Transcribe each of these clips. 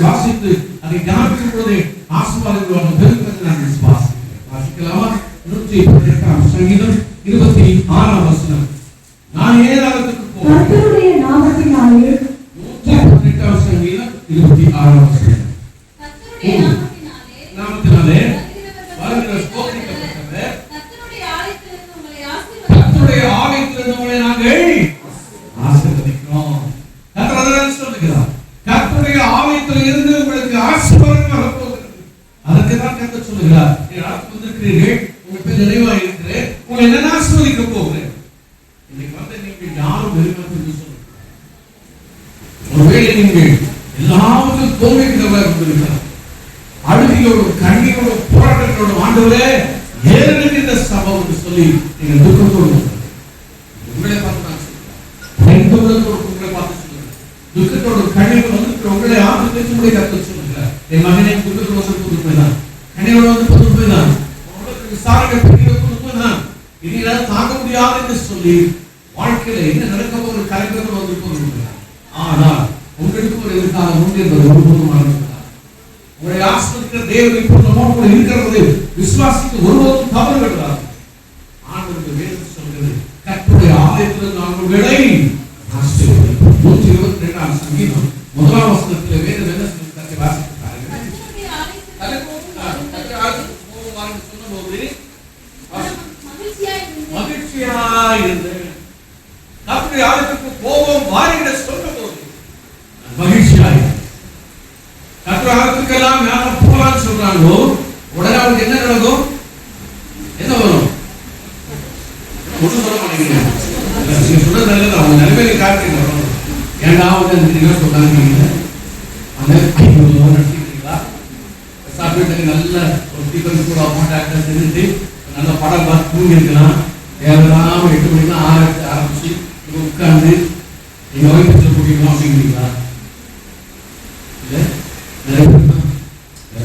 வாசித்து அதை தியானிக்கும் பொழுது ஆசீர்வாதங்கள் பெருக்கிறது நான் விசுவாசிக்கிறேன். வாசிக்கலாமா? 118 சங்கீதம் 26 வசனம். நான் ஏதாவதுக்கு போவேன் கர்த்தருடைய நாமத்தினாலே. 118 சங்கீதம் 26 வசனம். கர்த்தருடைய நாமத்தினாலே வருகிற ஸ்தோத்திரிக்கப்பட்டவர் கர்த்தருடைய ஆலயத்திலிருந்து உங்களை நாங்கள் ஆசீர்வதிக்கிறோம். கர்த்தர் அதான் சொல்லுகிறார், கர்த்தருடைய ஆலயத்தில் இருந்து உங்களுக்கு ஆசீர்வாதம் வரப்போகிறது. அதற்கு தான் கர்த்தர் சொல்லுகிறார், நீங்கள் வந்திருக்கிறீர்கள், உங்கள் பேர் நிறைவாக இருக்கிறேன், உங்களை என்ன ஆசீர்வதிக்க போகிறேன். இன்னைக்கு வந்து நீங்கள் யாரும் வெறுமையாக சொல்லுங்க. ஒருவேளை நீங்கள் எல்லாவற்றும் தோல்விக்கிறவர்களாக இருந்திருக்கிறார், அழுகையோடு கண்ணீரோடு போராட்டங்களோடு ஆண்டவரே ஏறெடுக்க இந்த சம்பவம் என்று சொல்லி நீங்கள் துக்கத்தோடு உங்களை பார்த்து நான் சொல்லுகிறேன், உங்களை பார்த்து சொல்லுகிறேன், துக்கத்தோடு கண்ணீரோடு வந்து உங்களை ஆண்டு பேசும்படி கற்று சொல்லுகிறார். என் மகனை துக்கத்தோடு வந்து புது போய்தான், கண்ணீரோடு வந்து புது போய்தான், உங்களுக்கு விசாரணை பெரிய புது போய்தான், இனியாவது தாங்க முடியாது என்று சொல்லி வாழ்க்கையில என்ன நடக்க போகிற கலைஞர்கள் வந்து போகிறார். ஆனால் உங்களுக்கு ஒரு எதிர்காலம் உண்டு என்பது ஒருபோதும் மறந்து உங்களை ஆஸ்வதிக்கிற தேவனை இப்போ நம்மோடு கூட இருக்கிறது விசுவாசிக்க ஒருவரும் தவறு விடுறார். ஆண்டவருக்கு வேதம் சொல்கிறது, கர்த்தருடைய ஆலயத்தில் நாங்கள் உங்களை ஆசீர்வதிப்போம். 122 சங்கீதம் 1 வசனத்தில் வேதம் என்ன சொல்லி வாசிக்கிறார்கள்? சொன்னபோது மகிழ்ச்சியாயிருந்து கர்த்தருடைய ஆலயத்துக்கு போவோம் வாருங்க சொன்னபோது மகிழ்ச்சியாயிருந்து கர்த்தருக்கெல்லாம் யாரும் போகலான்னு சொல்றாங்களோ உடனே அவங்களுக்கு என்ன நடக்கும்? என்ன வரும்? ஒன்றும் சொல்ல மாட்டேங்கிறீங்க. நீங்க சொல்றது நல்லது, அவங்க நிலைமையை காட்டுறீங்க. ஏன்னா அவங்க என்ன சொல்றாங்க, அந்த 500 ரூபா நடத்திக்கிறீங்களா, சாப்பிட்டு நல்ல ஒரு டிஃபன் கூட அமௌண்ட் செஞ்சுட்டு நல்ல படம் பார்த்து தூங்கி இருக்கலாம். தேவையில்லாம 8 மணிக்கு ஆரம்பிச்சு உட்கார்ந்து நீங்க வயிற்றுல போட்டீங்களா அப்படிங்கிறீங்களா?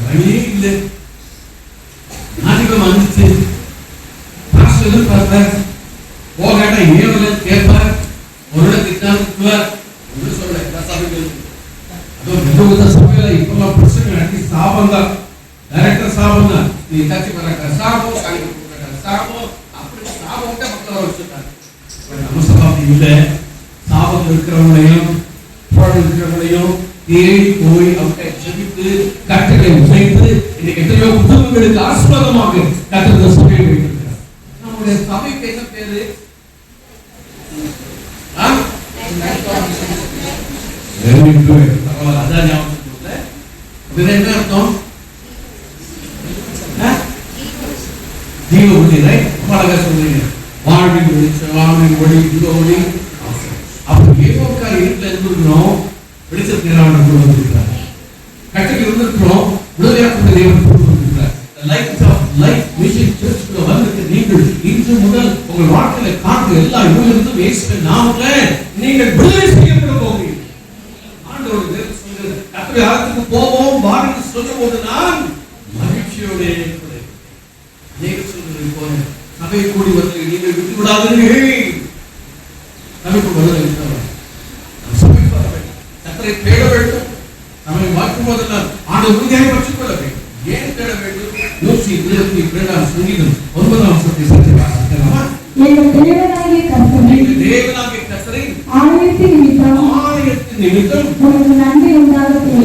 வழியே இல்லை. ஞானிகம் வந்துச்சு, பாஸ்டர் எதிர்பார்ப்பார், போகாட்டா ஏவல கேட்பார், ஒரு திட்டார் சொல்ல சபைகள். அதுவும் சபையில இப்பெல்லாம் பிரச்சனை அடி சாபம் தான், டைரக்டர் சாபம் தான். நீ தச்சு பண்ண சாபம் சாபம் அப்படி சாபம் மக்கள் வச்சுட்டாங்க. நம்ம சபை இல்லை, சாபம் இருக்கிறவங்களையும் இருக்கிறவங்களையும் தேடி போய் அவர்களை ஜெபித்து கட்டளை உடைத்து இன்னைக்கு எத்தனையோ குடும்பங்களுக்கு ஆசீர்வாதமாக கர்த்தர் சபையை வைத்திருக்கிறார். நம்முடைய சபைக்கு என்ன பேரு? அதான் என்ன அர்த்தம்? ஜீவ ஒளி, ரைட்? அழகா சொல்றீங்க, வாழ்வின் வெளிச்சம், வாழ்வின் ஒளி, ஜீவ ஒளி. அப்ப ஏகோக்கார வீட்டுல இருந்திருக்கிறோம், வெளிச்சத்தை வந்திருக்கிறார், கட்டளை வந்திருக்கிறோம், விடுதலையாக்க தேவன் வந்திருக்கிறார். லைட் ஆஃப் லைஃப் மிஷன் சர்ச்சுக்குள்ள வந்திருக்க நீங்கள் இன்று முதல் உங்கள் வாழ்க்கையில காண்கிற எல்லா இருளிலிருந்தும் இயேசுவின் நாமத்திலே நீங்கள் விடுதலை செய்யப்பட போகிறீர்கள். ஆண்டவர் வேதம் சொல்கிறது, கர்த்தருடைய ஆலயத்துக்கு போவோம் வாருங்கள் சொன்னபோது நான் மகிழ்ச்சியோடு இருக்கிறேன். நீங்கள் சொல்கிறது போல சபை கூடி வந்து நீங்கள் விட்டு விடாதீர்கள். சபைக்கு வருவதை சபைக்கு வர வேண்டும், கர்த்தரை தேட வேண்டும். நம்மை மாற்றும் போதெல்லாம் ஆண்டவர் உறுதியாக பற்றிக் கொள்ள வேண்டும். ஏன் தேட வேண்டும்? 122 சங்கீதம் 9 வசனத்தை சற்று வாசிக்கலாமா? எங்கள் தேவனாகிய கர்த்தரை ஆலயத்தின் நிமித்தம் உங்களுக்கு நன்மை உண்டாகட்டும்.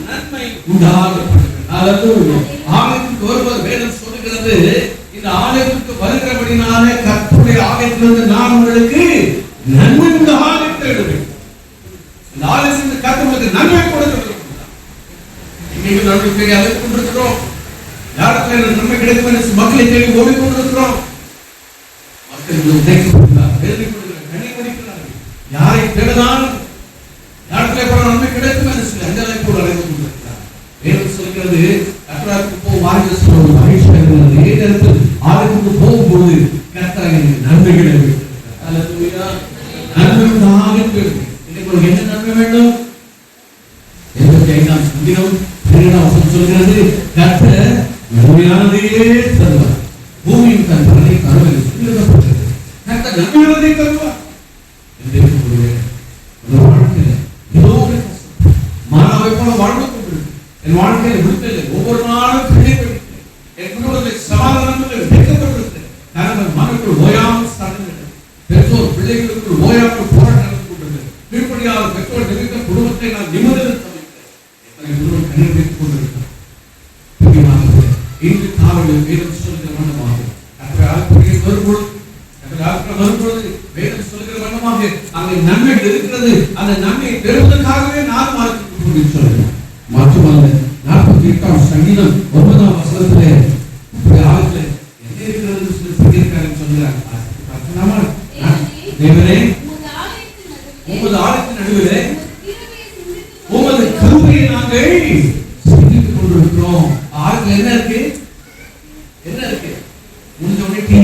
நன்மை உண்டாகட்டும். அல்லேலூயா. ஆலயத்துக்கு வருவது வேதம் சொல்லுகிறது, இந்த ஆலயத்துக்கு வருகிறபடினாலே கர்த்தருடைய ஆலயத்திலிருந்து நான் உங்களுக்கு நன்மை உண்டாகட்டும் எழுதுவேன். இந்த ஆலயத்திலிருந்து கர்த்தர் உங்களுக்கு நன்மை கொடுக்கிறார். இன்னைக்கு நன்மை தேடி அழைத்து கொண்டிருக்கிறோம். யாருக்கு நன்மை கிடைக்கும் என்று மக்களை தேடி ஓடிக்கொண்டிருக்கிறோம். மக்கள் யாரை தேடலாம், யாருக்கு நன்மை கிடைக்கும் என்று சொல்லி அந்த அழைப்போடு அழைத்து கொண்டிருக்கிறார். வேதம் சொல்கிறது, கர்த்தருக்கு போகும் வாருங்கள் சொல்வது மகிழ்ச்சியாக இருக்கிறது. அதே நேரத்தில் ஆலயத்துக்கு போகும்போது கர்த்தர் நன்மைகளை வைத்திருக்கிறார். அல்லேலூயா. நன்மை உண்டாகட்டும். இன்னைக்கு என்ன நன்மை வேண்டும்? 85 சங்கீதம் 2 வசனம் சொல்கிறது, கர்த்தர் நன்மையானதையே தருவார், பூமியின் தன் பலனை தருவது எழுதப்பட்டது. கர்த்தர் நன்மையானதை தருவார். மாணவை போல வாழ்ந்து கொண்டிருக்கு. என் வாழ்க்கையில் விடுதலை ஒவ்வொரு நாளும் என் குடும்பத்தில் சமாதானம் நன்மைகள் வைக்கப்பட்டிருக்கு. கணவன் மனைவிக்குள் ஓயாமல் சண்டைகள், பெற்றோர் பிள்ளைகளுக்குள் ஓயாமல் போராட்டம் நடந்து கொண்டிருக்கிறது. கீழ்ப்படியாத பெற்றோர் நிமித்த குடும்பத்தை நான் நிம்மதியில் தவிர்க்கிறேன். எத்தனை குடும்பம் கண்ணீர் வைத்துக் கொண்டிருக்கிறார். பிரியமானவர்களே, இன்று காலையில் வேதம் சொல்கிற வண்ணமாக கர்த்தருடைய வரும்பொழுது வேதம் சொல்கிற வண்ணமாக அங்கே நன்மைகள் இருக்கிறது. அந்த நன்மையை பெறுவதற்காகவே நான் மாற்றி சொல்கிறேன். மட்டுமல்ல, 48ஆம் சங்கீதம் 9ஆம் வசனத்திலே ஆழத்திலே என்ன இருக்கிறது சொல்லி சங்கீதக்காரன் சொல்கிறார். தேவனே, உமது ஆலயத்தின் நடுவிலே உமது கிருபையை நாங்கள் சிந்தித்துக் கொண்டிருக்கிறோம். ஆழத்தில் என்ன இருக்கு? என்ன இருக்கு? முடிஞ்ச உடனே டீ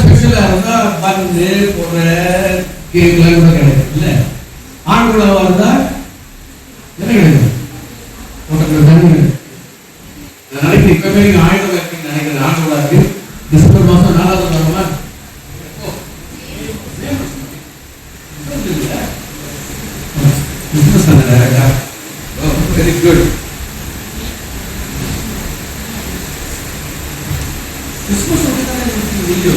ஸ்பெஷலா இருந்தா பந்து போடுற கேக்லாம் கூட கிடையாது. இல்ல ஆண்குழாவா இருந்தா என்ன கிடையாது? நாளைக்கு இப்பவே நீங்க ஆயுதம் இருக்கீங்க நினைக்கிறேன். ஆண்குழாக்கு டிசம்பர் மாசம் 4வது வாரமா வெரி குட். கிறிஸ்மஸ் வீடியோ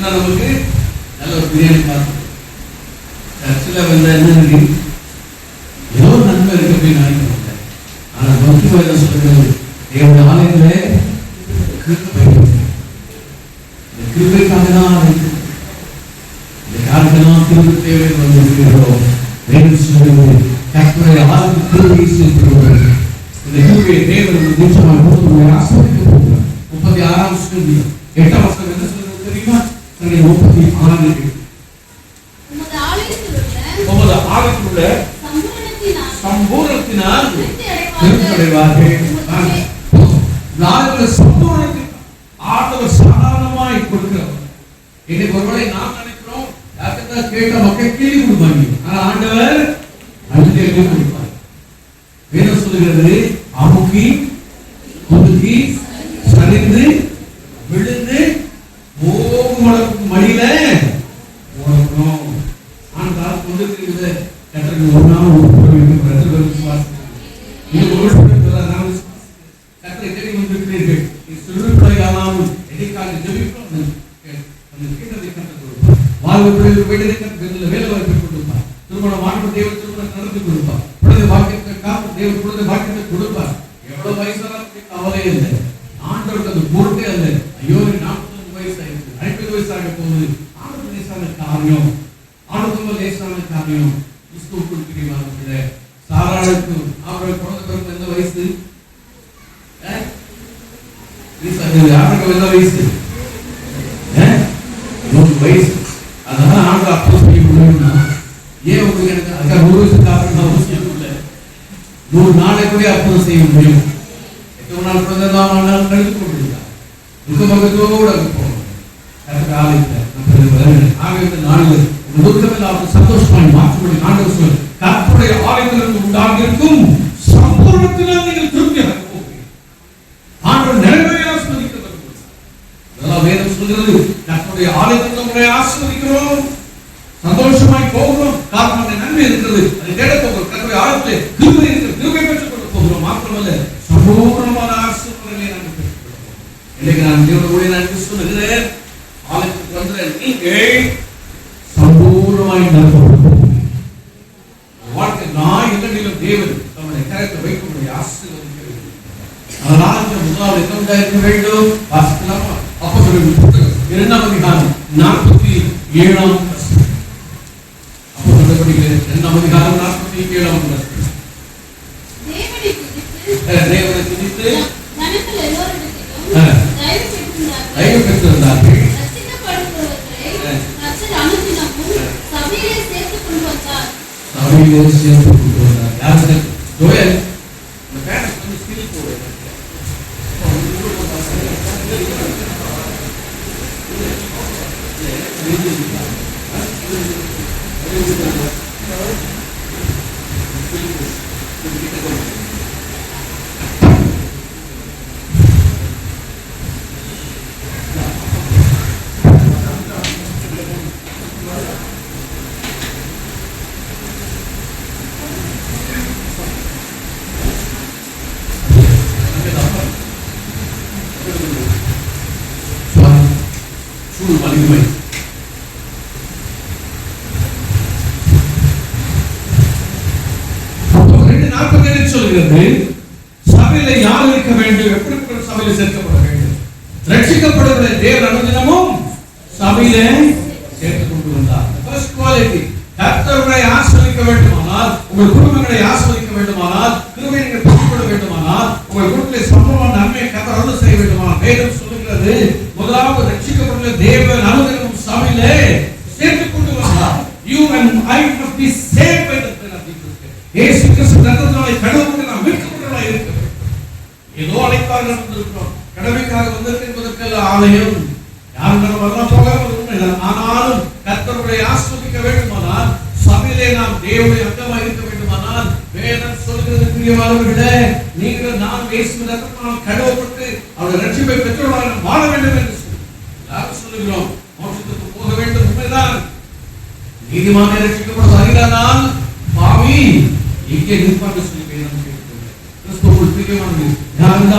நமக்கு நல்ல ஒரு பிரியாணி பார்த்து சர்ச்சில் வந்த என்ன ஏதோ நன்மை இருக்கு அப்படின்னு நினைக்கிறோம். ஆனா பக்தி வேதம் சொல்றது என்னுடைய ஆலயத்திலே கிருபைக்காக தான் இந்த காலத்தெல்லாம் கிருபை தேவை வந்திருக்கிறோம். வேதம் சொல்றது கர்த்தருடைய ஆலயத்தில் கிருபையை செலுத்துகிறோம். இந்த கிருபையை தேவன் நிச்சயமாக கொடுத்து ஆசீர்வதிக்க போகிறார். 36ஆம் சங்கீதம் 8ஆம் வசனம் என்ன சொல்றது தெரியுமா? 36 உமது ஆலயத்தில் உள்ள சம்பூரணத்தினால் திருப்தி அடைவார்கள். ஆண்டவர் சாதாரணமாய் கொடுக்கிறவர். இன்னைக்கு ஒருவேளை நாம் நினைக்கிறோம் யாருக்கா கேட்ட மக்கள் கீழே கொடுப்பாங்க. ஆனா ஆண்டவர் அழுதே கொடுப்பார். வேதம் சொல்லுகிறது அமுக்கி குலுக்கி சரிந்து விழுந்து ஓகும் மடியில ஓடணும். ஆனால் கொண்டிருக்கிறது கட்டளை ஒரு நாள் ஒரு கட்டளை தேடி வந்திருக்கிறீர்கள். சொல்லுக்காமல் எதைக்காக ஜெபிக்கிறோம் கேட்டதை கற்றுக் கொடுப்பார். வாழ்வு வேலை வாய்ப்பை கொடுப்பார். திருமணம் வாழ்வு தேவன் திருமணம் நடத்தி கொடுப்பார். குழந்தை வாக்கியத்தை காப்பு தேவன் குழந்தை வாக்கியத்தை கொடுப்பார். எவ்வளவு வயசான கவலையே இல்லை. ஆண்டவருக்கு அது பொருட்டே அல்ல. ஐயோ 45 வயசு ஆயிடுச்சு, 50 வயசு ஆக போகுது. ஆண்டவர் லேசான காரியம், ஆண்டவர் லேசான காரியம். கிறிஸ்துவுக்குள் பிரியமானவர்களே, சாராளுக்கு அவர்கள் குழந்தை பிறகு எந்த வயசு? யாருக்கு எந்த வயசு? 100 வயசு. அதனால ஆண்டவர் அப்போ செய்ய முடியும்னா ஏன் உங்களுக்கு எனக்கு அக்கா 100 வயசு காரணம் அவசியம் இல்லை. 100 நாளைக்குள்ளே அற்புதம் செய்ய முடியும். எத்தனை நாள் குழந்தை தான் கழித்து கொண்டிருக்காங்க. இந்த பக்கத்தோடு அங்கு போகணும். நாளில் சந்தோஷமாய் மாற்றப்படி ஆண்டவர் சொல் கர்த்தருடைய ஆலயத்திலிருந்து உண்டாகிருக்கும் சம்பூரணத்தினால் நீங்கள் திருப்தி அடைய போகிறீர்கள். ஆண்டவர் நிறைவேற ஆசீர்வதிக்கிறார். இதெல்லாம் வேதம் சொல்கிறது. கர்த்தருடைய ஆலயத்தில் உங்களை ஆசீர்வதிக்கிறோம், சந்தோஷமாய் போகிறோம். காரணம் நன்மை இருக்கிறது, அதை தேட போகிறோம். கர்த்தருடைய ஆலயத்திலே கிருபை இருக்கிறது, கிருபை பெற்றுக் கொண்டு போகிறோம். மாத்திரமல்ல சம்பூர்ணமான ஆசீர்வாதங்களை நாங்கள் பெற்றுக் கொள்கிறோம். இன்னைக்கு நான் தேவனுடைய நான் சொல்லுகிறேன், ஆலயத்துக்கு வந்த நீங்கள் சம்பூர்ணமாய் நடத்தப்படும் வாழ்க்கை நான் இல்லையிலும் தேவன் நம்முடைய கரத்தை வைக்கும்படி ஆசீர்வதிக்கிறது. அதனால் இந்த முதலாவது என்ன உண்டாயிருக்க வேண்டும்? வாசிக்கலாமா? அப்போஸ்தலர் புத்தகம் 2ஆம் அதிகாரம் 47ஆம் வசனம். அப்போஸ்தலர் படிக்கிறேன் 2ஆம் அதிகாரம் 47ஆம் வசனம். தேவனை துதித்து ஜனங்கள் எல்லோரிடத்திலும் தயவு பெற்றிருந்தார்கள். சபையிலே சேர்த்து கொண்டு வந்தார். யார் சேர்த்து? ஜோயல். இந்த பேரண்ட்ஸ் வந்து ஸ்கில் போடுறாங்க. மகிமை. அப்போ 2:47 சொல்கிறது, சபையில யார் இருக்க வேண்டும், எப்படிப்பட்ட சபையில சேர்க்கப்பட வேண்டும்? ரட்சிக்கப்படுகிற தேவன் அனுதினமும் சபையிலே சேர்த்துக் கொண்டு வந்தார். ஃபர்ஸ்ட் குவாலிட்டி, கர்த்தரை ஆசீர்வதிக்க வேண்டுமானால், உங்கள் குடும்பங்களை ஆசீர்வதிக்க வேண்டுமானால், கிருபையை நீங்கள் பெற்றுக்கொள்ள வேண்டுமானால், உங்கள் குடும்பத்தில் சம்பவமான நன்மையை கர்த்தர் அருள் செய்ய வேண்டுமானால், வேதம் சொல்லுகிறது, முதலாவது ரட்சிக்கப்படுகிற தேவன் அனுதினமும் சபையிலே சேர்த்துக் கொண்டு வந்தார். You and I must be saved by the blood of Jesus. இயேசு கிறிஸ்து ரத்தத்தினாலே கழுவப்பட்டு நாம் மீட்கப்பட்டவர்களாய் இருக்க வேண்டும். ஏதோ அழைப்பார்கள் வந்திருக்கிறோம், கடமைக்காக வந்திருக்க என்பதற்கல்ல ஆலயம். யாரும் வரலாம் போகாமல் உண்மைதான். ஆனாலும் கர்த்தரை ஆசீர்வதிக்க வேண்டுமானால், சபையிலே நாம் தேவனுடைய அங்கமாக இருக்க வேண்டுமானால், வேதம் சொல்கிறது, பிரியமானவர்களே, நீங்கள் நான் இயேசுவின் ரத்தத்தினால் கழுவப்பட்டு அவருடைய ரட்சிப்பை பெற்றவர்களாக வாழ வேண்டும் என்று எல்லாரும் சொல்லுகிறோம். மோட்சத்துக்கு போக வேண்டும், உண்மைதான். நீதிமானை ரட்சிக்கப்பட அறிந்தால் பாவி இங்கே நிற்பான்னு சொல்லி வேதம் கேட்கிறது. கிறிஸ்துவுக்குள் பிரியமானவர்களே, நான் இந்த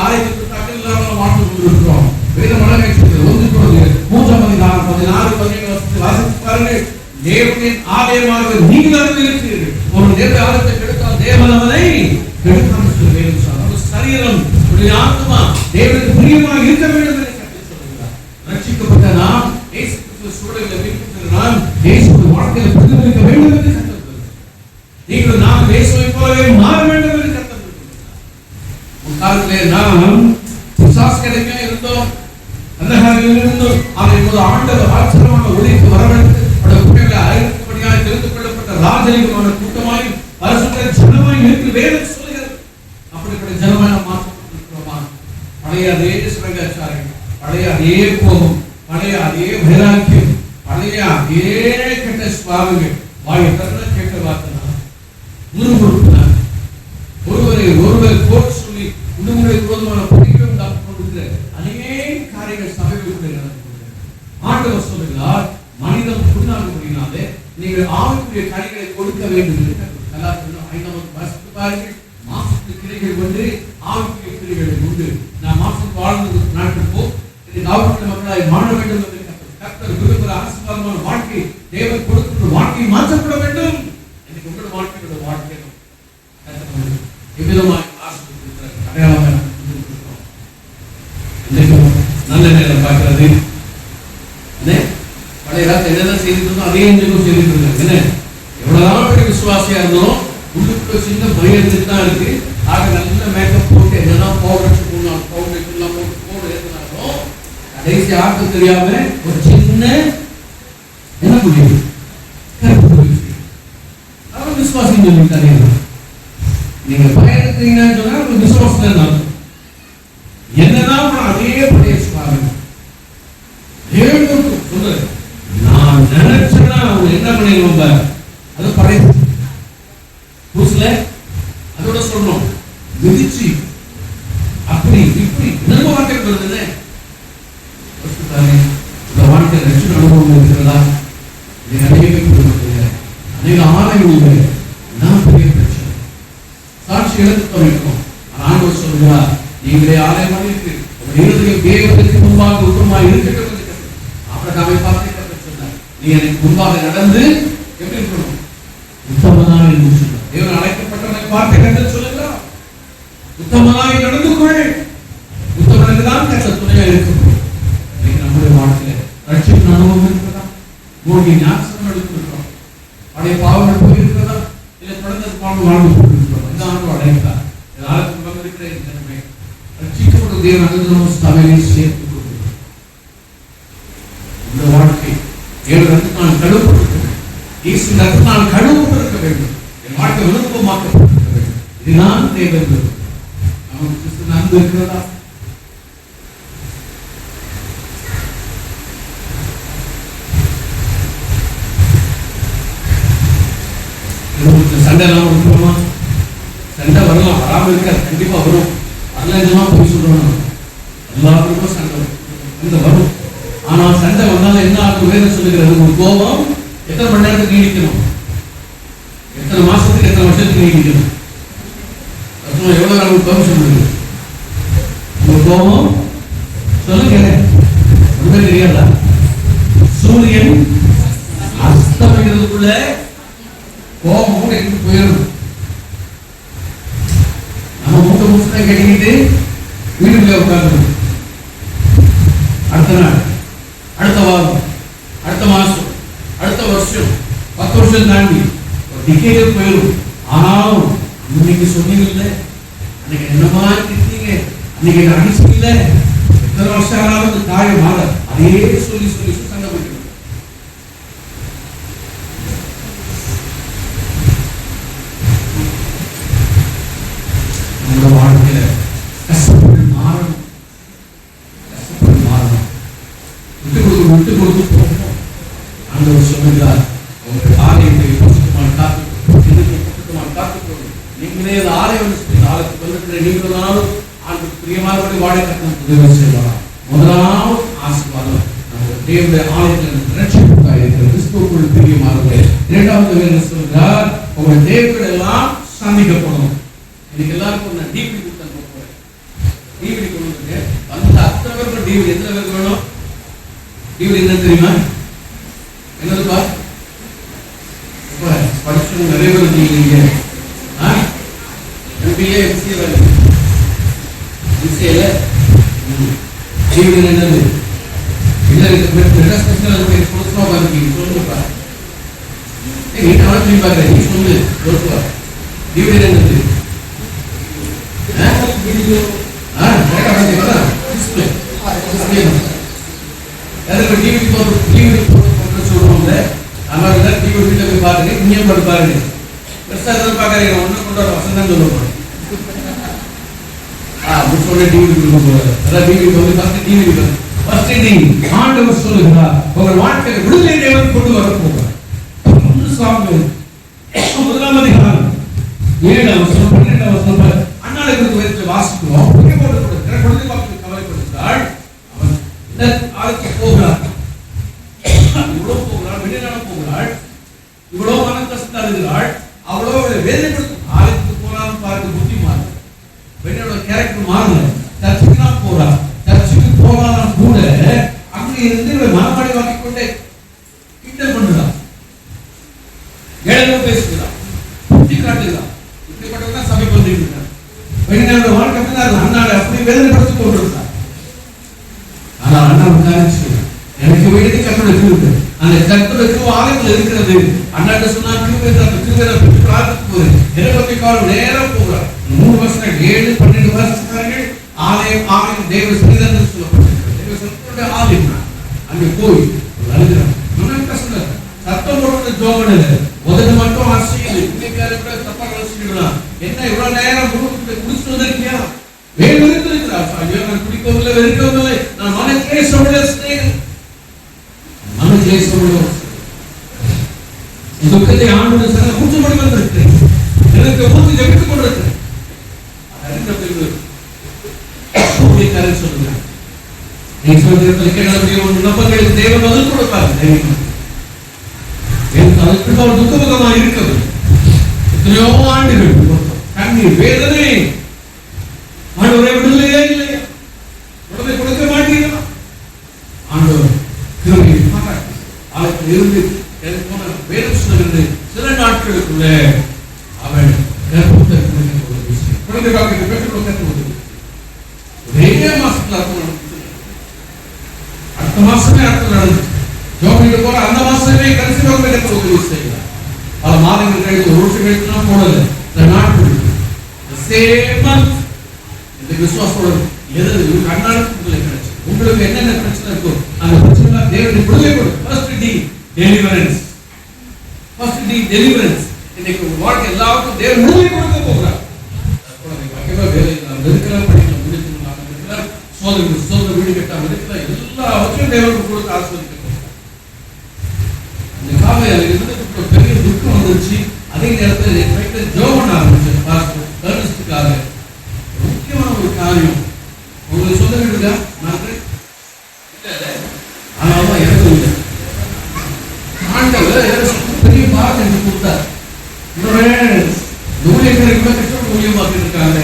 ஆலயத்துக்கு தக்கல் இல்லாமல் வாழ்ந்து கொண்டிருக்கிறோம். வேதம் அழகாய் சொல்கிறது. 1 கொரிந்தியர் 3:16-17 வாசித்து பாருங்கள். தேவனின் ஆலயமாக நீங்கள் இருக்கிறீர்கள். ஒரு தேவ ஆலயத்தை கெடுத்தால் தேவன் அவனை கெடுத்தான்னு சொல்லி வேதம் சொல்கிறது. சரீரம், ஆத்மா தேவனுக்கு பிரியமாக இருக்க வேண்டும் என்று கர்த்தர் சொல்கிறார். ரட்சிக்கப்பட்ட நாம் இயேசு கிறிஸ்துவின் சூழலில் இருக்கிற நாம் இயேசுவின் வாழ்க்கையில் பிரதிபலிக்க வேண்டும் என்று கர்த்தர் சொல்கிறார். நீங்கள் நாம் இயேசுவை போலவே மாற வேண்டும் என்று கர்த்தர் சொல்கிறார். முற்காலத்திலே நாம் பிசாசு கிடைக்க இருந்தோம், அந்தகாரில் இருந்தோம். ஆனால் இப்போது ஆண்டவர் ஆச்சரியமான ஒளிக்கு வரவழைத்து அவருடைய குடிகளை அறிவிக்கும்படியாக தெரிந்து கொள்ளப்பட்ட ராஜரீகமான கூட்டமாய் பரிசுத்த ஜனமாய் இருக்கிற வேதம் சொல்கிறது. அப்படிப்பட்ட ஜனமாய் நாம் மாற்றப்பட்டிருக்கிறோமா? பழைய அதே சிறகாச்சாரம், பழைய அதே கோபம், பழைய அதே வைராக்கியம், பழைய அதே கெட்ட சுபாவங்கள், வாயை திறந்து கேட்ட வார்த்தை, முறுமுறுப்புதான், ஒருவரை ஒருவர் போட்டு சொல்லி உடுமுறை விரோதமான பொறிக்கை உண்டாக்கி கொண்டிருக்கிற அநேக காரியங்கள் சபைகளுக்குள்ளே நடந்து கொண்டிருக்கிறது. ஆண்டவர் சொல்லுகிறார், மனிதன் புண்ணாகும்படினாலே நீங்கள் ஆவிக்குரிய காரியங்களை கொடுக்க வேண்டும் என்று கலாச்சாரம் 5வது வருஷத்துக்கு பாருங்கள். மாசத்துக்கு கிளைகள் ஒன்று, ஆவிக்குரிய கிளைகள் உண்டு. நான் மாசத்துக்கு வாழ்ந்து நாட்கள் போ ஆவிக்குரிய மக்களாய் வாழ வேண்டும் என்று கர்த்தர் விரும்புகிற ஆசீர்வாதமான வாழ்க்கை, தேவன் கொடுக்கிற வாழ்க்கை மாற்றப்பட வேண்டும். எனக்கு உங்களோட வாழ்க்கையோட வாழ்க்கை எவ்விதமாய் ஆசீர்வதிக்கிறார், அடையாளமாக நல்ல நேரம் பார்க்கிறது. பழைய காலத்தில் என்னதான் செய்திருந்தோம் அதே எங்களுக்கும் செய்திட்டு இருக்காங்க. என்ன எவ்வளவுதான் பெரிய விசுவாசியா இருந்தாலும் உள்ளுக்குள்ள சின்ன பயம் இருந்துட்டு தான் இருக்கு. ஆக நல்ல மேக்கப் போட்டு என்னன்னா பவுடர் எல்லாம் போட்டு போடு ஏற்றினாலும் கடைசி ஆட்கள் தெரியாம ஒரு சின்ன என்ன முடியும் அவன் விசுவாசம் சொல்லிட்டாங்க. நீங்க பயணத்தீங்கன்னு சொன்னா ஒரு விசுவாசம் தான் என்னதான் அதே பழைய சுவாமி சொல்ற நான் நினைச்சேன்னா அவங்க என்ன பண்ணிடுவோம். அது பழைய புதுசுல அதோட சொல்லணும் விதிச்சு அப்படி இப்படி நல்ல வாழ்க்கை வருது. இந்த வாழ்க்கை லட்சம் அனுபவம் இருக்கிறதா? அநேக ஆலயங்கள் நான் பெரிய பிரச்சனை சாட்சி எழுத்து வைக்கணும். ஆண்டவர் சொல்கிறார், நீங்களே ஆலயமாக இருக்கு, உங்கள் தேவனுக்கு முன்பாக உத்தமமாக இருக்கட்டும். ஆபிரகாமை பார்த்து சொன்னார், நீ எனக்கு முன்பாக நடந்து எப்படி இருக்கணும்? உத்தமனாக என்று சொன்னார். தேவன் அழைக்கப்பட்டவனை பார்த்து கர்த்தர் சொல்லுகிறார், உத்தமனாக நடந்து கொள். உத்தமனுக்கு தான் கர்த்தர் துணையா இருக்கணும். இன்னைக்கு நம்முடைய வாழ்க்கையில ரட்சிப்பின் அனுபவம் இருக்கிறதா? மூழ்கி ஞானஸ்நானம் எடுத்திருக்கிறோம், பழைய பாவங்கள் போயிருக்கிறதா? இல்லை தொடர்ந்து பாவம் வாழ்ந்து கொண்டிருக்கிறோம். இந்த ஆண்டு அடைந்தார் இருக்கிற நிலைமை ரட்சிக்கப்பட்ட தேவன் அனுதினமும் சபையை சேர்த்துக் கொள்கிறார். இந்த வாழ்க்கை ஏழு ரத்தத்தினால் கழுவப்பட்டிருக்க வேண்டும். இயேசு ரத்தத்தினால் கழுவப்பட்டிருக்க வேண்டும். என் வாழ்க்கை விருப்பமாக்கப்பட்டிருக்க வேண்டும். இதுதான் தேவன் விருப்பம். நமக்கு கிறிஸ்து அன்பு இருக்கிறதா? சண்டை எல்லாம் விட்டுருமா? சண்டை வரலாம், வராமல் இருக்காது, கண்டிப்பா வரும். அதெல்லாம் போய் சொல்றோம், எல்லாருக்கும் சண்டை வரும். ஆனா சண்டை வந்தாலும் என்ன ஆகும்? வேதம் சொல்லுகிறது, ஒரு கோபம் எத்தனை மணி நேரத்துக்கு நீடிக்கணும்? எத்தனை மாசத்துக்கு, எத்தனை வருஷத்துக்கு நீடிக்கணும்? எவ்வளவு நாள் கோபம் சொல்லுங்க? உங்க கோபம் சொல்லுங்க, ஒன்றுமே தெரியாதா? சூரியன் அஸ்தமிக்கிறதுக்குள்ள கோபம் எடுத்து போயிடும். நம்ம மூட்டை மூட்டை கட்டிக்கிட்டு வீட்டுக்குள்ளே உட்கார்ந்து அடுத்த நாள், அடுத்த வாரம், அடுத்த மாசம், அடுத்த வருஷம், 10 வருஷம் தாண்டி டிக்கெட்டே போயிடும். ஆனாலும் இன்னைக்கு சொன்னீங்கல்ல, அன்னைக்கு என்னமா திட்டீங்க, அன்னைக்கு என்ன அடிச்சீங்கல்ல, எத்தனை வருஷம் ஆனாலும் காயம் மாற அதே சொல்லி சொல்லி சண்டை போட்டு நம்மளோட வாழ்க்கையில கஷ்டப்பட்டு மாறணும். கஷ்டப்பட்டு மாறணும். விட்டு கொடுத்து போகணும். ஆண்டவர் சொல்லுகிறார், உங்கள் ஆலயத்தை பரிசுத்தமாக காத்துக்கொள்ளும். நீங்களே அந்த ஆலயம் ஆலயத்துக்கு வந்து நீங்களாலும் ஆண்டு பிரியமானபடி வாழ உதவி செய்வார். முதலாவது ஆசீர்வாதம் நம்ம தேவனுடைய ஆலயத்தில் ரட்சிப்புக்காக இருக்கிற கிறிஸ்துவுக்குள் பிரியமானவர்களே. இரண்டாவது வேலை சொல்கிறார், உங்கள் தேவர்கள் எல்லாம் சந்திக்கப்படும். இன்னைக்கு எல்லாருக்கும் நான் டிவிடி கொடுத்து போறேன். டிவிடி கொண்டு வந்து அத்தனை பேருக்கு டிவிடி எத்தனை பேருக்கு வேணும்? டிவிடி என்ன தெரியுமா? என்னதுப்பா? படிச்சு நிறைய பேர் இருக்கீங்க. MBA MCA MCA டிவிடி என்னது? இல்ல ஸ்பெஷல் கொடுத்துருவா இருக்கீங்க. சொல்லுங்கப்பா. நீங்க சொல்லி பாக்குறேன். நீ சொல்லு கொடுத்துவா. டிவிடி என்னது? சொல்லுவாங்க. அதனால டிவி வீட்டுல போய் பாருங்க, இங்கேயும் போட்டு பாருங்க. பெருசா பாக்குறீங்க ஒண்ணு கொண்டு வர வசந்தம் சொல்லுவாங்க. சொல்லி டிவி கொடுக்க போறாரு. அதான் டிவி வந்து ஃபர்ஸ்ட் டிவி ஆண்டவர் சொல்லுகிறார், உங்கள் வாழ்க்கையில விடுதலை தேவன் கொண்டு வர போகிறார். முதலாம் அதிகாரம் 7ஆம் வசனம் 12ஆம் வசனம் அண்ணாளுக்கு வாசிக்கிறோம். குழந்தை பார்த்து கவலைப்படுத்தாள். அவன் இந்த ஆளுக்கு போகிறார், இவ்வளவு போகிறாள், வெளிநாடு போகிறாள், இவ்வளவு மன கஷ்டம் அழுகிறாள், அவ்வளவு வேதனைப்படுத்தும். ஆளுக்கு போனாலும் பாருங்க புத்தி மாறும், பெண்ணோட கேரக்டர் மாறல. சர்ச்சுக்கு தான் போறா, சர்ச்சுக்கு போனாலும் கூட அங்க இருந்து மனப்பாடி வாக்கிக் கொண்டே கிண்டல் பண்ணுறான், ஏழு பேசுகிறான், புத்தி காட்டுகிறான். இப்படிப்பட்டதான் சபை கொண்டிருக்கிறார். பெண்ணோட வாழ்க்கை அண்ணாவை அப்படி வேதனைப்படுத்திக் கொண்டிருக்கிறார். ஆனால் அண்ணா காரிச்சு எனக்கு வேண்டி கத்தோட கிருபை, அந்த கத்தோட கிருபை ஆலயத்தில் இருக்கிறது. அண்ணாட்ட சொன்னா கிருபை பெற்று பிரார்த்திக்க போகுது. எனக்கு காலம் நேரம் போகிறார். 3 வருஷம் 7 12 வருஷக்காரர்கள் ஆலயம் தேவ சன்னிதானத்தில் சொல்லப்பட்டிருக்கிறது. தேவ சன்னிதானத்துடைய ஆலயம் அங்கே போய் அழுகிறார். கஷ்டம் சத்தம் போட்டு ஜோம் உதவி மட்டும் அசையுது. இன்னைக்கு கூட தப்பா கழிச்சுக்கலாம். என்ன இவ்வளவு நேரம் குடிச்சுட்டு வந்திருக்கியா? வேறு இருக்கிறார். நான் குடிக்கவில்லை, வெறுக்கவில்லை. நான் மனக்லேசமுள்ள துக்கத்தை ஆண்டு கூச்சப்படி வந்திருக்கிறேன். எனக்கு ஊற்றி ஜெபித்துக் கொண்டிருக்கிறேன். அறிந்த பிறகு சொல்லுங்க, நீ சொல்ல விண்ணப்பங்களுக்கு தேவன் பதில் கொடுப்பாரு. ஒரு துக்கமுகமாக இருக்கிறது. எத்தனையோ ஆண்டுகள் கண்ணீர் வேதனை. ஆண்டவரை விடுதலையே இல்லையா? உடனே கொடுக்க மாட்டீங்களா? ஆண்டவர் கிருபையை பாராட்டி ஆலயத்தில் இருந்து போன வேதம் சொல்லுகிறது. சில நாட்களுக்குள்ள அவன் கர்ப்பத்தை குழந்தை காப்பீட்டு பெற்றுக் கொடுக்க ஒரே மாசத்துல அடுத்த மாசமே அர்த்தம் நடந்துச்சு. ஜோபிட்டு போற அந்த மாசமே கடைசி ரோகத்தை உதவி செய்யலாம். பல மாதங்கள் கழித்து 1 வருஷம் கழித்து போடல. இந்த நாட்கள் இந்த விசுவாசோட எது கண்ணாடி கிடைச்சு உங்களுக்கு என்னென்ன பிரச்சனை இருக்கோ அந்த பிரச்சனை தேவனை விடுதலை கொடு. First D deliverance. இன்னைக்கு வாழ்க்கை எல்லாருக்கும் தேவன் விடுதலை கொடுக்க போகிறார். சோதனை வீடு கட்டாம இருக்கிற எல்லாவற்றையும் தேவனுக்கு கொடுத்து ஆஸ்வதிக்க போகிறார். இந்த காலையில் இருந்து பெரிய துக்கம் வந்துருச்சு. அதே நேரத்தில் ஜோமன் ஆரம்பிச்சதுக்காக முக்கியமான ஒரு காரியம் உங்களுக்கு சொல்ல வேண்டுதா? ஆனாலும் எனக்கு இல்லை. ஆண்டவர் பெரிய பாரம் எனக்கு கொடுத்தார். ஊழியர்கள் கூட கஷ்டம் ஊழியம் பார்த்துட்டு இருக்காங்க.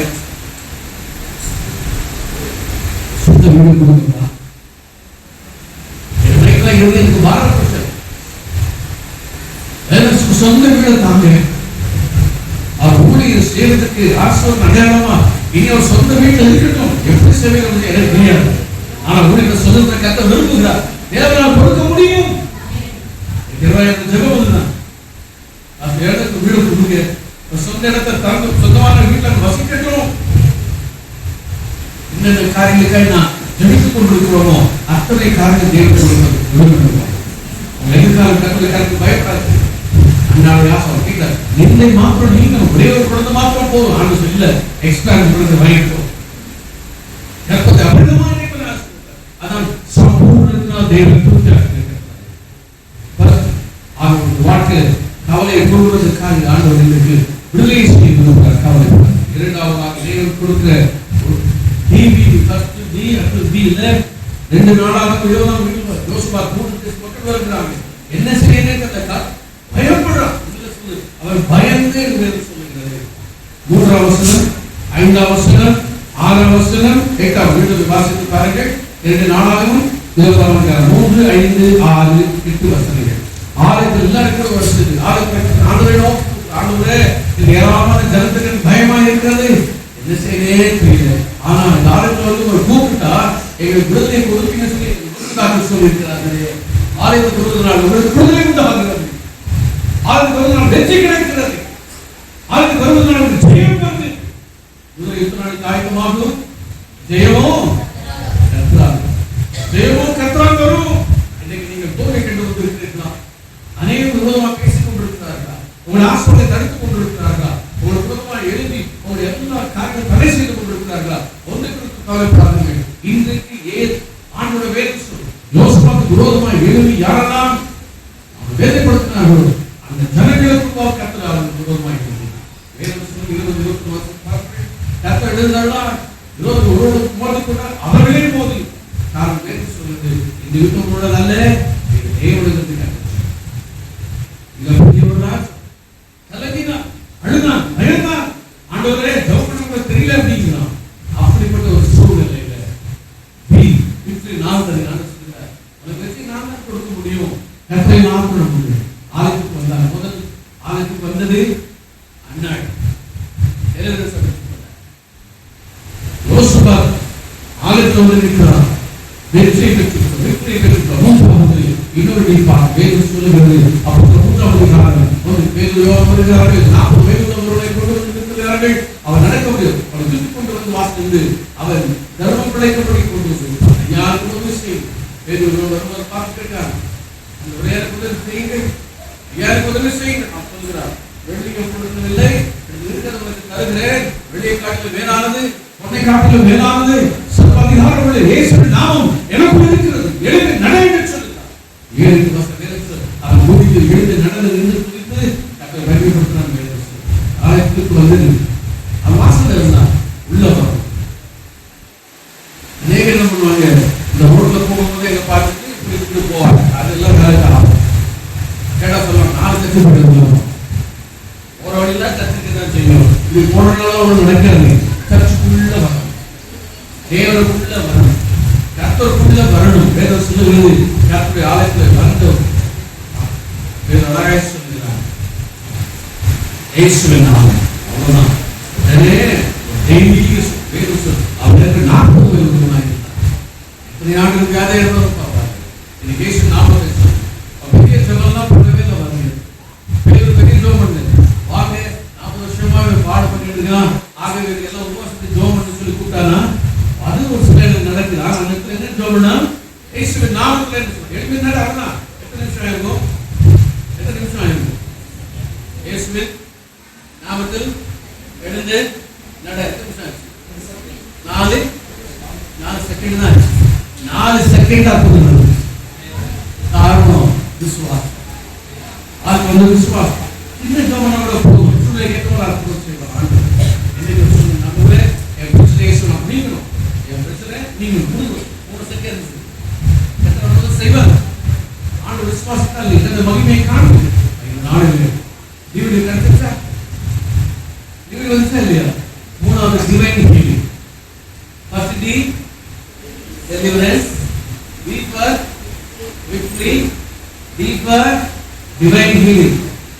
சொந்த வீடு கொடுக்குறா எனக்கு பாரம் சொந்த வீடு தாங்க. அவர் ஊழியர் செய்வதற்கு ஆசோர் அடையாளமா இனி அவர் சொந்த வீட்டில் இருக்கட்டும். எப்படி செய்வது எனக்கு தெரியாது. ஆனா ஊழியர் சொந்தத்தை கத்த விரும்புகிறார். தேவனால் கொடுக்க முடியும். ஜெபம் தான் அந்த இடத்துக்கு வீடு கொடுங்க. சொந்த இடத்தை தந்து சொந்தமான வீட்டில் வசிக்கட்டும். இன்னொரு காரியங்களுக்காக நான் ஜெபித்துக் கொண்டிருக்கிறோமோ அத்தனை காரியங்கள் தேவன் கொடுக்க எதிர்கால கருத்துக்கு பயப்படாது. அன்றாட ஆசை கேட்கல. நிந்தை மாத்திரம் நீங்க ஒரே ஒரு குழந்தை மாத்திரம் போதும். ஆண்டு சொல்ல எக்ஸ்பேண்ட் குழந்தை வாங்கிட்டோம். கற்பத்தை அமிர்தமாக அதான் சம்பூர்ண தேவன் வாழ்க்கை கவலையை கொடுப்பதற்காக ஆண்டவர்களுக்கு விடுதலை செய்ய விரும்புகிறார். கவலை இரண்டாவதாக தேவன் கொடுக்கிற டிவி ஃபர்ஸ்ட் டி அடுத்து டி இல்ல 2 நாளாக யோசுவா கூட்டத்துக்கு மக்கள் வருகிறாங்க. என்ன செய்யறதுன்னு பயப்படுறான். அவர் பயந்து சொல்லுகிறது. 3ஆம் வசனம் 5ஆம் வசனம் 6ஆம் வசனம் 8ஆம் வீடு வாசித்து பாருங்கள். 2 நாளாகவும் 3, 5, 6, 8 வசனங்கள். 6 எல்லாம் இருக்கிற வருஷத்துக்கு 6 ஆண்டுகளோ ஆண்டுகளே ஏராளமான ஜனத்துக்கு பயமா இருக்கிறது. என்ன செய்யவே தெரியல. ஆனா இந்த ஆலயத்துல ஒரு கூப்பிட்டா எங்களுக்கு விடுதலை கொடுப்பீங்க சொல்லி சொல்லியிருக்கிறார்களே. ஆலயத்தை கொடுத்ததுனால உங்களுக்கு விடுதலை உண்டாகிறது. ஆலயத்தை வருவதனால் வெற்றி கிடைக்கிறது. ஆலயத்தை வருவதனால் உங்களுக்கு ஜெயம் வருது. எத்தனை நாளைக்கு ஆயத்தமாகும்? ஜெயமும் கர்த்தரால் வரும். இன்னைக்கு நீங்கள் தோல்வி கண்டு கொண்டிருக்கிறீர்களா? அனைவரும் விரோதமாக பேசிக் கொண்டிருக்கிறார்களா? உங்கள் ஆசையை தடுத்துக் கொண்டிருக்கிறார்களா? உங்கள் விரோதமாக எழுதி உங்களுடைய எல்லா காரியங்களும் தடை செய்து கொண்டிருக்கிறார்களா? ஒன்றை குறித்து கவலைப்படாதீர்கள். இன்றைக்கு ஆண்டோட வேதம் சொல்லும். யோசுவாவுக்கு விரோதமாக எழுதி யாரெல்லாம் அவர் வேதப்படுத்தினார்களோ அந்த ஜனங்களுக்கு கர்த்தர் அவர்களுக்கு விரோதமாக எழுதினார். வேதம் சொல்லும் 20-21 கர்த்தர் எழுதினார்களா விரோதம் ஒருவருக்கு மோதிக்கொண்டால் அவர்களே மோதி. காரணம் வேதம் சொல்லுது இந்த யுத்தம் கூட நல்ல தேவனுக்கு தெரியல அப்படிங்கிறான். அப்படிப்பட்ட ஒரு சூழ்நிலையில நான் தான் கொடுக்க முடியும். கர்த்தரை நான் கொடுக்க முடியும். ஆலயத்துக்கு வந்தார். முதல் ஆலயத்துக்கு வந்தது அன்னாள் யோசுவா ஆலயத்தில் வந்து நிற்கிறார். வெற்றி பெற்றிருக்கிறார். மூன்றாவது இன்னொரு வேதம் சொல்லுகிறது. அப்போ 3ஆவது காரணம் வருகிறார்கள். 40 பேருடைய கொண்டு வந்து அவர் நடக்க முடியும். அவர் தூக்கி கொண்டு வந்து வாசித்து அவர் தர்மம் பிழைக்கப்படி கொண்டு வந்து யாருக்கு உதவி செய்யும். வருவார் பார்த்துருக்காங்க. அந்த உரையாருக்கு உதவி செய்யுங்கள். யாருக்கு உதவி செய்யுங்கள் நான் சொல்கிறார். வெள்ளியை கொடுக்கவில்லை இருக்கிறவர்களுக்கு தருகிறேன். வெள்ளியை காட்டிலும் மேலானது பொன்னை காட்டிலும் மேலானது சர்வாதிகாரம் உள்ள இயேசுவின் நாமம் எனக்கு இருக்கிறது. எழுந்து நட என்று சொல்லுகிறார். 7 வருஷம் நேரத்தில் அவர் முடித்து எழுந்து நடந்தது என்று குறித்து டாக்டர் பயன்படுத்தினார். ஆலயத்துக்கு வந்து அவர் வாசல் இருந்தார். உள்ள வரும் அநேக என்ன பண்ணுவாங்க, இந்த ரோட்ல போகும்போது எங்க பார்த்துட்டு இப்படி இப்படி போவாங்க. அதெல்லாம் வேலைக்கு ஆகும். கேட்டா சொல்லுவாங்க 4 தச்சு போயிட்டு ஒரு வழியில தச்சுக்கு தான் செய்யணும். இப்படி போனதுனால ஒன்று நடக்கிறது. சர்ச்சுக்குள்ள வரணும். தேவனுக்குள்ள வரணும். கர்த்தருக்குள்ள வரணும். வேதம் சொல்லுகிறது கர்த்தருடைய ஆலயத்தில் வந்தோம். வேதம் அழகாக சொல்லுகிறார். இயேசுவின் நாமம் அவ்வளவுதான். உடனே தெய்வீக வேதம் சொல். அவருக்கு 40 வயது எத்தனை ஆண்டுகளுக்கு அதே இருந்தோம் பார்ப்பாங்க. இன்னைக்கு இயேசு 40 பெரிய ஜெபம்லாம் பண்ணவே இல்லை. வாங்க பெரிய ஜோம் பண்ணு வாங்க 40 வருஷமா பாடு பண்ணிட்டு இருக்கான். ஆகவே எல்லாம் உபவாசத்தை ஜோம் பண்ணு சொல்லி கூப்பிட்டானா அது ஒரு சில நடக்குது. ஆனா என்ன ஜோம்னா இயேசுவின் நாமத்துல எழுப்பி நட. அவனா எத்தனை நிமிஷம் ஆயிருக்கும்? இயேசுவின் நாமத்தில் எழுந்து நட. எத்தனை நிமிஷம்? 4 செகண்ட் தான். 4 செகண்ட் ஆகுது. காரணம் விசுவாசம். அது வந்து விசுவாசம். இந்த ஜோமனோட போதும். சூழ்நிலை கேட்டவங்க அற்புதம் செய்வாங்க. என்னைக்கு சொல்லுங்க நம்மளே என் பிரச்சனையை சொன்னா நீங்களும் என் பிரச்சனை நீங்க 3 செகண்ட் செய்வாங்க. ஆண்டு விசுவாசத்தால் இந்த மகிமையை காணுது. நாடு டிவிடி கிடைச்சா டிவிடி வந்துச்சா இல்லையா? 3வது divine healing. First D deliverance, B for victory, D for divine healing.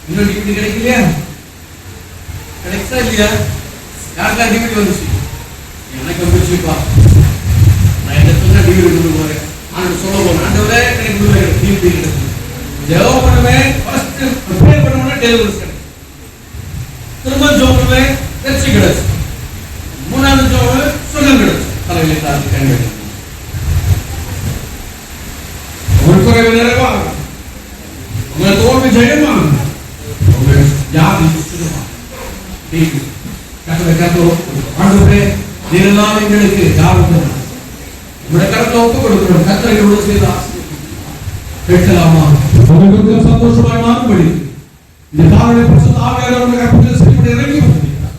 இன்னும் டிவிடி கிடைக்கலையா? கிடைச்சா இல்லையா? யாருக்கெல்லாம் டிவிடி வந்துச்சு? எனக்கு வந்துச்சுப்பா. நான் என்ன சொன்ன டிவிடி கொண்டு போறேன். ஆண்டு சொல்ல போறேன். ஆண்டவரே எனக்கு டிவிடி கிடைச்சு. ஜெபம் பண்ணுவேன். ஃபர்ஸ்ட் ப்ரே பண்ணுவேன், டெலிவரிஸ் கிடைச்சு. திரும்ப ஜெபம் பண்ணுவேன், வெற்றி கிடைச்சு. மூணாவது ஜெபம் சுகம் கிடைச்சு. தலையில தாழ்த்தி கண் வைக்கணும். உங்கள் குறைவு நிறைவாகும். உங்கள் தோல்வி ஜெயமாகும். உங்கள் ஜாதி சுத்தமாகும். ஆண்டவரே நீரெல்லாம் எங்களுக்கு யாரும் உங்களுடைய கருத்தை ஒப்புக் கொடுக்கிறோம். கர்த்தரோடு செய்த கேட்கலாமா? உங்களுக்கு சந்தோஷமாய் மாறும்படி இந்த காலையில பரிசுத்த ஆவியானவர் கற்பத்தில் செய்யப்பட இறங்கி வந்திருக்கிறார்.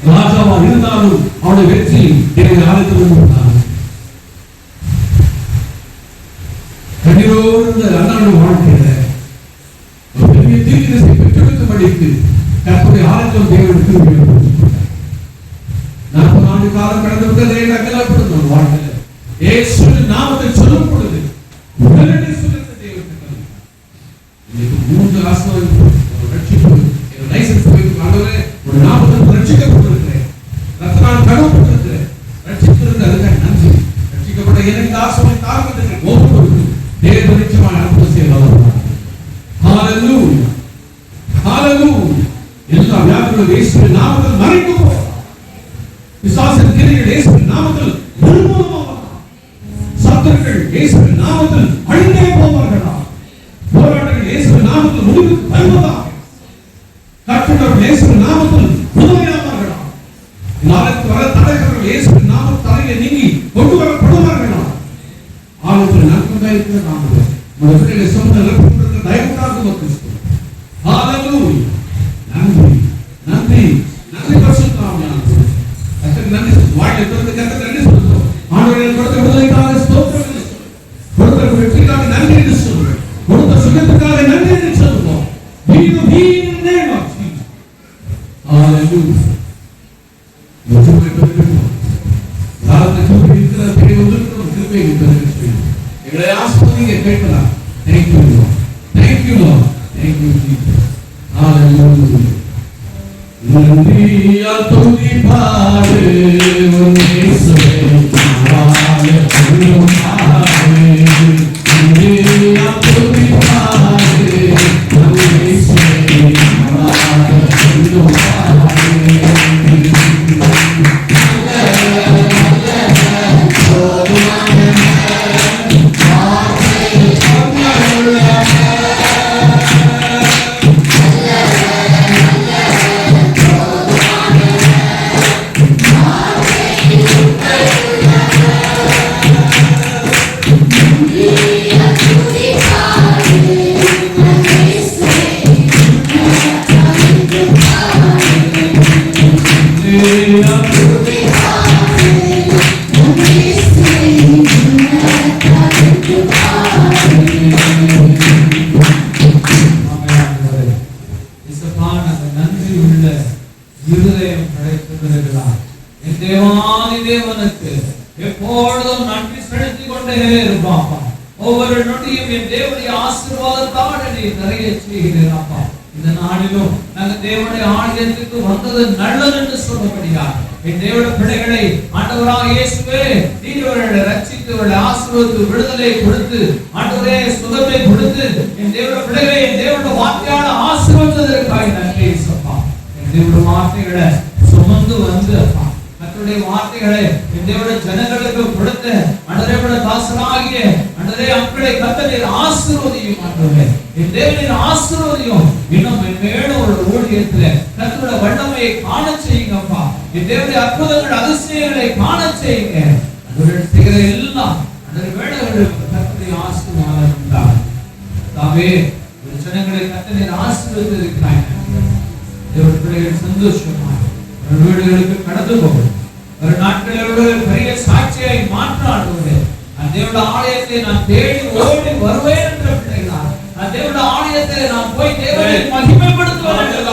ராஜாவா இருந்தாலும் அவனுடைய வெற்றி என்னை அழைத்து கொண்டிருந்தார். கண்ணீரோடு இருந்த அண்ணனுடைய வாழ்க்கையில ஒரு பெரிய தீர்க்கதரிசியை பெற்றெடுக்கும்படிக்கு கர்த்தருடைய ஆலயத்தில் தேவனுக்கு உபயோகப்படுத்தினார். 40 ஆண்டு காலம் கடந்து விட்டதை நக்கலாப்படுத்தும் வாழ்க்கையில இயேசுவின் நாமத்தை சொல்லும் பொழுது உடனடி சுகத்தை தேவனுக்கு இன்னைக்கு 3 ஆசீர்வாதம் ரட்சிப்பு லைசன்ஸ் போயிட்டு ஆண்டவரே ஒரு நாமத்தில் ரட்சிக்கப்பட்டிருக்கிறேன். ரத்தனால் கழுவப்பட்டிருக்கிறேன். ரட்சித்திருந்த அதுக்காக நன்றி. ரட்சிக்கப்பட்ட எனக்கு ஆசீர்வாதம் தாழ்ந்துட்டு ஒவ்வொரு தேவ நிச்சயமான அற்புதம் செய்வார். ஹalleluya ஹalleluya. எல்லா வியாதிகளும் இயேசுவின் நாமத்தில் மறைந்து போகும். பிசாசின் கிரியைகள் இயேசுவின் நாமத்தில் நிர்மூலமாகும். சத்துருக்கள் இயேசுவின் நாமத்தில் அழிந்தே போவார்களா? போராட்டங்கள் இயேசுவின் நாமத்தில் முடிவுக்கு வருவதா? கட்டுண்டவர்கள் இயேசுவின் நாமத்தில் புதுமையாவார்களா? நாளைக்கு வர தடைகள் இயேசுவின் நாமத்தில் தலையில நீங்கி கொண்டு வரப்படுவார்களா? ஆலோசனை நன்மையாக இருக்கிற நாமத்தில் உங்கள் பிள்ளைகளை சொந்த தயவுக்காக கிறிஸ்து. ஹalleluya. நன்றி நன்றி நன்றி பரிசுத்த ஆவியானவரே. கர்த்தருக்கு நன்றி சொல்லுவோம். வாயை திறந்து கர்த்தருக்கு நன்றி சொல்லுவோம். ஆண்டவரே கொடுத்த விடுதலைக்காக ஸ்தோத்திரம். கொடுத்த வெற்றிக்காக நன்றி என்று சொல்லுவோம். கொடுத்த சுகத்துக்காக நன்றி என்று சொல்லுவோம். Be the name of Jesus. Hallelujah. முற்றுமை பெறுகிறோம். காலத்துக்கு இருக்கிற பெரிய ஒன்றுக்கும் கிருபை பெறுகிறோம். எங்களை ஆசீர்வதிங்க கேட்கலாம். Thank you Lord. Thank you Lord. Thank you Jesus. Hallelujah. நன்றியால் துதி பாடு இயேசுவே. ஹalleluya. நன்றியால் துதி பாடு இயேசுவே. ஹalleluya. எப்பொழுதும் நன்றி செலுத்திக் கொண்டே இருப்பாப்பா. ஒவ்வொரு நொடியும் என் தேவனுடைய ஆசீர்வாதத்தால் என்னை நிறைய செய்கிறேன் அப்பா. இந்த நாளிலும் நாங்கள் தேவனுடைய ஆலயத்துக்கு வந்தது நல்லது என்று சொல்லபடியா என் தேவனுடைய பிள்ளைகளை ஆண்டவராகிய இயேசுவே நீர் அவர்களை ரட்சித்து அவர்களை ஆசீர்வதித்து விடுதலை கொடுத்து ஆண்டவரே சுகத்தை கொடுத்து என் தேவனுடைய பிள்ளைகளை என் தேவனுடைய வார்த்தையால் ஆசீர்வதித்ததற்காக நன்றி இயேசுப்பா. என் தேவனுடைய வார்த்தைகளை சுமந்து வந்து அப்பா கர்த்தருடைய வார்த்தைகளை என் தேவனுடைய ஜனங்களுக்கு கொடுத்த ஆண்டவரே தாசராகிய ஆண்டவரே அக்களை கர்த்தர் ஆசீர்வதியும் ஆண்டவரே என் தேவனின் ஆசீர்வதியும் இன்னும் மேலும் ஒரு ஊழியத்திலே கர்த்தருடைய வல்லமையை காண செய்யுங்கப்பா. என் தேவனுடைய அற்புதங்கள் அதிசயங்களை காண செய்யுங்க. அவர்கள் செய்கிற எல்லாம் அந்த வேளைகளுக்கு கர்த்தருடைய ஆசீர்வாதம் உண்டாகும். தாவே ஜனங்களை கர்த்தர் ஆசீர்வதித்திருக்கிறாய். தேவனுடைய பிள்ளைகள் சந்தோஷமா வீடுகளுக்கு கடந்து போகும் ஒரு நாட்களோடு பெரிய சாட்சியை மாற்றாடுவது தேவனுடைய ஆலயத்தை நான் தேடி ஓடி வருவேன் என்ற பிள்ளைகளா தேவனுடைய ஆலயத்தை நான் போய் தேவனை மகிமைப்படுத்துவேன் என்ற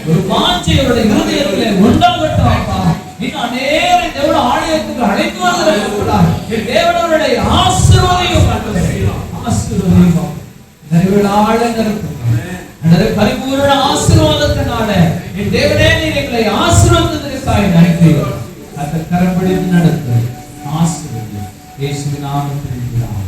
ஒரு வாஞ்சையோட இருதயத்திலே உண்டாகட்டும் அப்பா. இன்னும் அநேக தேவனுடைய ஆலயத்துக்கு அழைத்து வருகிறார். தேவனுடைய ஆசீர்வாதம் ஆசீர்வாதம் நிறைவேறாளங்க இருக்கும். அந்த அந்த பரிபூரண ஆசீர்வாதத்தினால என் தேவனே நீர் எங்களை ஆசீர்வதித்ததற்காக நன்றி. அந்த கரம் பிடித்து நடத்து ஆசீர்வதி. இயேசுவின் நாமத்தில்